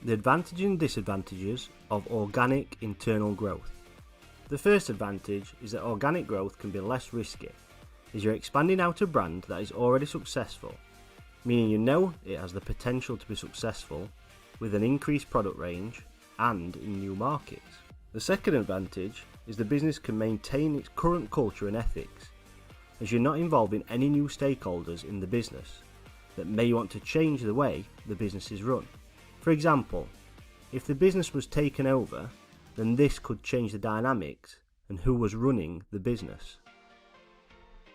The advantages and disadvantages of organic internal growth. The first advantage is that organic growth can be less risky, as you're expanding out a brand that is already successful, meaning you know it has the potential to be successful with an increased product range and in new markets. The second advantage is the business can maintain its current culture and ethics, as you're not involving any new stakeholders in the business that may want to change the way the business is run. For example, if the business was taken over, then this could change the dynamics and who was running the business.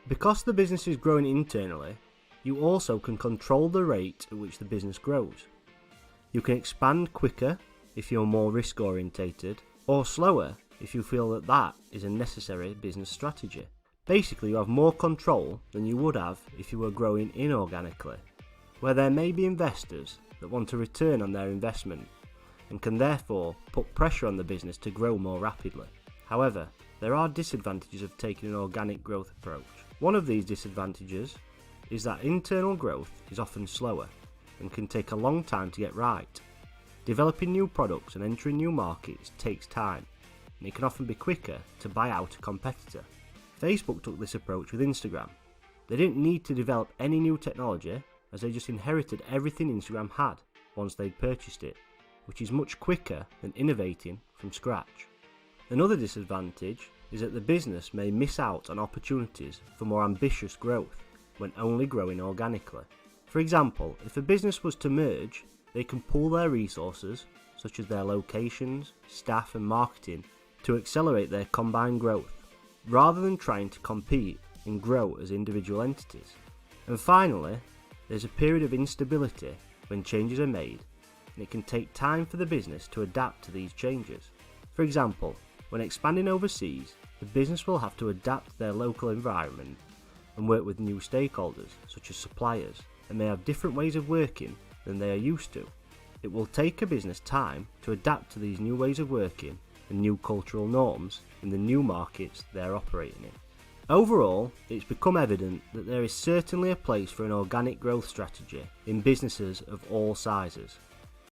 Because the business is growing internally, you also can control the rate at which the business grows. You can expand quicker if you're more risk orientated, or slower if you feel that that is a necessary business strategy. Basically, you have more control than you would have if you were growing inorganically, where there may be investors that want a return on their investment and can therefore put pressure on the business to grow more rapidly. However, there are disadvantages of taking an organic growth approach. One of these disadvantages is that internal growth is often slower and can take a long time to get right. Developing new products and entering new markets takes time, and it can often be quicker to buy out a competitor. Facebook took this approach with Instagram. They didn't need to develop any new technology, as they just inherited everything Instagram had once they'd purchased it, which is much quicker than innovating from scratch. Another disadvantage is that the business may miss out on opportunities for more ambitious growth when only growing organically. For example, if a business was to merge, they can pool their resources, such as their locations, staff and marketing, to accelerate their combined growth, rather than trying to compete and grow as individual entities. And finally, there's a period of instability when changes are made, and it can take time for the business to adapt to these changes. For example, when expanding overseas, the business will have to adapt to their local environment and work with new stakeholders, such as suppliers, and may have different ways of working than they are used to. It will take a business time to adapt to these new ways of working and new cultural norms in the new markets they're operating in. Overall, it's become evident that there is certainly a place for an organic growth strategy in businesses of all sizes.